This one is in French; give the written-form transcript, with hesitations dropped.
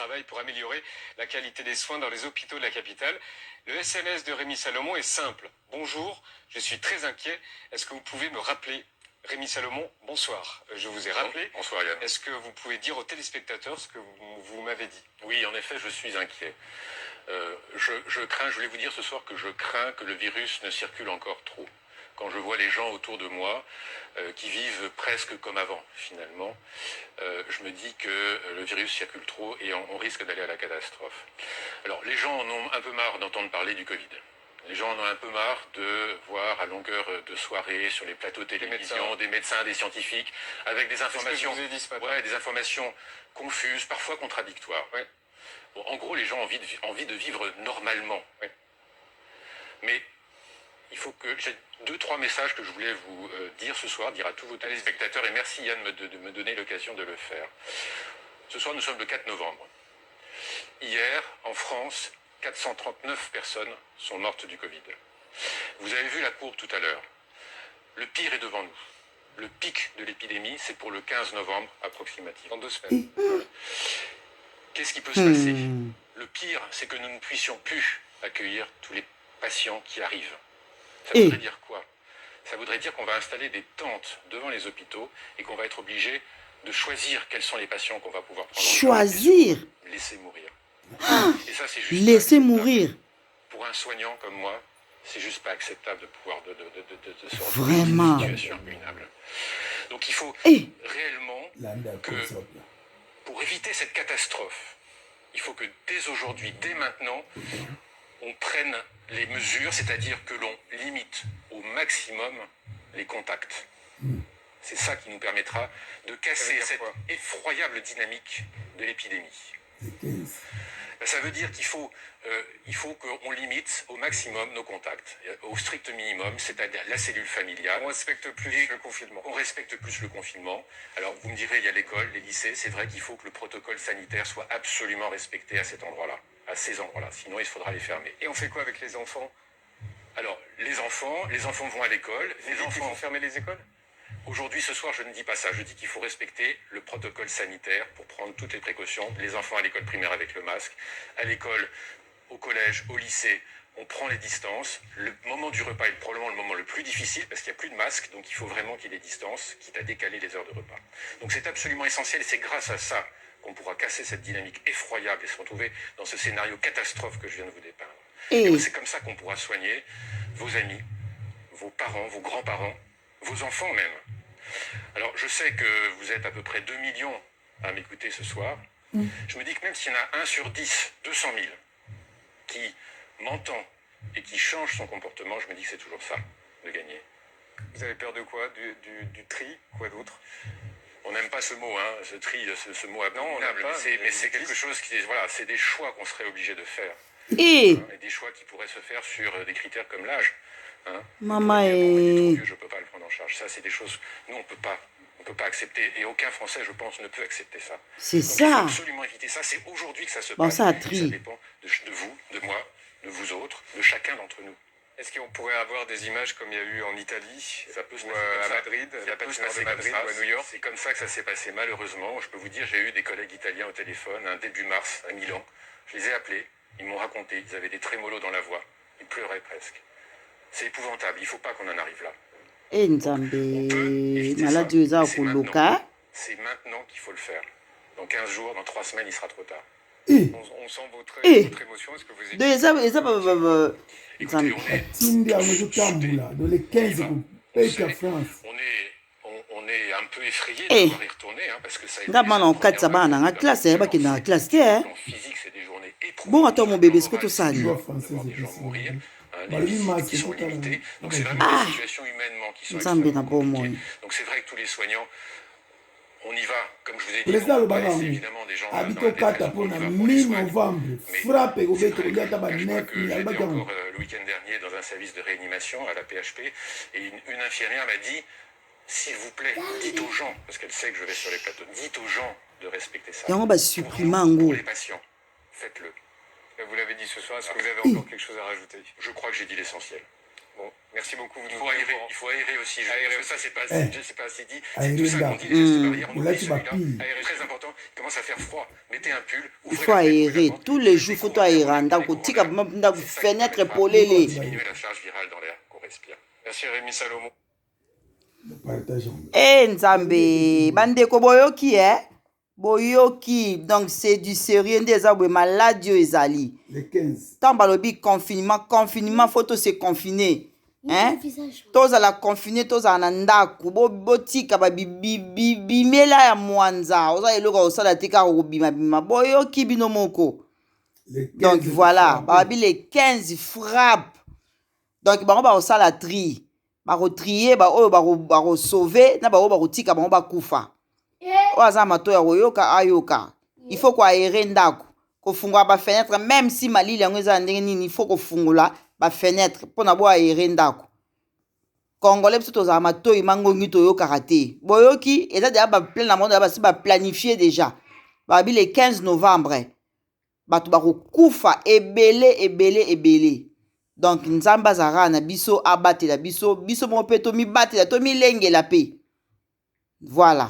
travaille pour améliorer la qualité des soins dans les hôpitaux de la capitale. Le SMS de Rémi Salomon est simple. Bonjour, je suis très inquiet. Est-ce que vous pouvez me rappeler? Rémi Salomon, bonsoir. Je vous ai rappelé. Bonsoir Yann. Est-ce que vous pouvez dire aux téléspectateurs ce que vous m'avez dit? Oui, en effet, je suis inquiet. Je voulais vous dire ce soir que je crains que le virus ne circule encore trop. Quand je vois les gens autour de moi qui vivent presque comme avant, finalement, je me dis que le virus circule trop et on risque d'aller à la catastrophe. Alors, les gens en ont un peu marre d'entendre parler du Covid. Les gens en ont un peu marre de voir à longueur de soirée sur les plateaux de télévision des médecins, des scientifiques, avec des informations, des informations confuses, parfois contradictoires. Ouais. Bon, en gros, les gens ont envie de vivre normalement. Ouais. Mais il faut que j'ai 2-3 messages que je voulais vous dire ce soir, dire à tous vos téléspectateurs, et merci Yann de me donner l'occasion de le faire. Ce soir, nous sommes le 4 novembre. Hier, en France, 439 personnes sont mortes du Covid. Vous avez vu la courbe tout à l'heure. Le pire est devant nous. Le pic de l'épidémie, c'est pour le 15 novembre approximativement. Dans 2 semaines. Voilà. Qu'est-ce qui peut se passer? Le pire, c'est que nous ne puissions plus accueillir tous les patients qui arrivent. Ça voudrait dire quoi? Ça voudrait dire qu'on va installer des tentes devant les hôpitaux et qu'on va être obligé de choisir quels sont les patients qu'on va pouvoir prendre. Choisir? Laisser mourir. Ah, et ça, c'est juste laisser mourir. Pour un soignant comme moi, c'est juste pas acceptable de pouvoir de se retrouver Vraiment. dans une situation minable. Donc il faut réellement que, pour éviter cette catastrophe, il faut que dès aujourd'hui, dès maintenant, on prenne les mesures, c'est-à-dire que l'on limite au maximum les contacts. C'est ça qui nous permettra de casser cette effroyable dynamique de l'épidémie. Ça veut dire qu'il faut qu'on limite au maximum nos contacts, au strict minimum, c'est-à-dire la cellule familiale. On respecte plus le confinement. On respecte plus le confinement. Alors vous me direz, il y a l'école, les lycées, c'est vrai qu'il faut que le protocole sanitaire soit absolument respecté à cet endroit-là, à ces endroits-là, sinon il faudra les fermer. Et on fait quoi avec les enfants? Alors, les enfants vont à l'école. Les enfants vont fermer les écoles? Aujourd'hui, ce soir, je ne dis pas ça. Je dis qu'il faut respecter le protocole sanitaire pour prendre toutes les précautions. Les enfants à l'école primaire avec le masque. À l'école, au collège, au lycée, on prend les distances. Le moment du repas est probablement le moment le plus difficile parce qu'il n'y a plus de masque. Donc, il faut vraiment qu'il y ait des distances, quitte à décaler les heures de repas. Donc, c'est absolument essentiel et c'est grâce à ça qu'on pourra casser cette dynamique effroyable et se retrouver dans ce scénario catastrophe que je viens de vous dépeindre. Et c'est comme ça qu'on pourra soigner vos amis, vos parents, vos grands-parents, vos enfants même. Alors, je sais que vous êtes à peu près 2 millions à m'écouter ce soir. Je me dis que même s'il y en a 1 sur 10, 200 000, qui m'entend et qui change son comportement, je me dis que c'est toujours ça, de gagner. Vous avez peur de quoi? Du tri? Quoi d'autre? On n'aime pas ce mot, hein, ce tri, ce mot abominable, mais c'est quelque chose qui, voilà, c'est des choix qu'on serait obligé de faire. Et des choix qui pourraient se faire sur des critères comme l'âge. Hein. Maman je peux pas le prendre en charge. Ça, c'est des choses, nous, on peut pas accepter. Et aucun Français, je pense, ne peut accepter ça. C'est ça. Il faut absolument éviter ça. C'est aujourd'hui que ça se passe. Ça dépend de vous, de moi, de vous autres, de chacun d'entre nous. Est-ce qu'on pourrait avoir des images comme il y a eu en Italie, ça peut se ou passer à Madrid, ça peut se passer Madrid ou à New York? C'est comme ça que ça s'est passé, malheureusement. Je peux vous dire, j'ai eu des collègues italiens au téléphone, début mars, à Milan. Je les ai appelés, ils m'ont raconté, ils avaient des trémolos dans la voix, ils pleuraient presque. C'est épouvantable, il ne faut pas qu'on en arrive là. C'est maintenant qu'il faut le faire. Dans 15 jours, dans 3 semaines, il sera trop tard. On sent votre émotion. Est-ce que vous écoutez, on est un peu effrayé de pouvoir y retourner, hein, parce que ça a été en physique, c'est des journées éprouvantes. Des gens mourir, les visites qui sont limitées. Donc c'est vraiment des situations humainement qui sont extrêmement compliquées. Donc c'est vrai que tous les soignons, on y va, comme je vous ai dit, on va laisser évidemment des gens dans la détresse, on y va pour les soigner. Mais c'est vrai que je j'étais encore le week-end dernier dans un service de réanimation à la PHP et une infirmière m'a dit, s'il vous plaît, dites aux gens, parce qu'elle sait que je vais sur les plateaux, dites aux gens de respecter ça. Pour les patients, faites-le. Vous l'avez dit ce soir, est-ce que vous avez encore quelque chose à rajouter? Je crois que j'ai dit l'essentiel. Bon, merci beaucoup. Il faut aérer aussi. Aérer. Parce que ça, c'est pas, pas assez dit. C'est Aérer tout ça là. qu'on dit, les gestes barrières. On Là, oublie tu vas celui-là. pile. Aérer, très important. Il commence à faire froid. Mettez un pull. Il faut aérer. Tous les jours, il faut aérer. Ndako, tika ndako fenêtre polele. Diminuer la charge virale dans l'air qu'on respire. Merci Rémi Salomon. Partageons. Nzambe, bandeko boyoki boyoki, donc c'est du sérieux des abwe maladie ezali. Les 15. Tant balobi confinement, faut se confiner. Hein? Tous à la confiner, tous à nandaku, botika ba bimela ya mwanza, oza eloka osala tika bima boyoki binomoko. Donc voilà, babi les 15 frappes. Donc bango ba osala tri. Baro trier ba oyo baro sauver na ba oyo baro tika bango ba kufa. Oza mato ya oyoka ayoka. Il faut ko aérer ndako, ko fungwa ba fenêtre même si malili yango eza ndenge nini, il faut ko fungula ba fenêtre pona bo aérer ndako. Congolais biso toza mato imangongi toyoka raté. Boyoki eza déjà ba plein na monde ba planifier déjà. Babi le 15 novembre. Batu bako kufa ebele. Donc nzamba zara na biso abatela biso mo pe to mi batela to mi lengela pe. Voilà.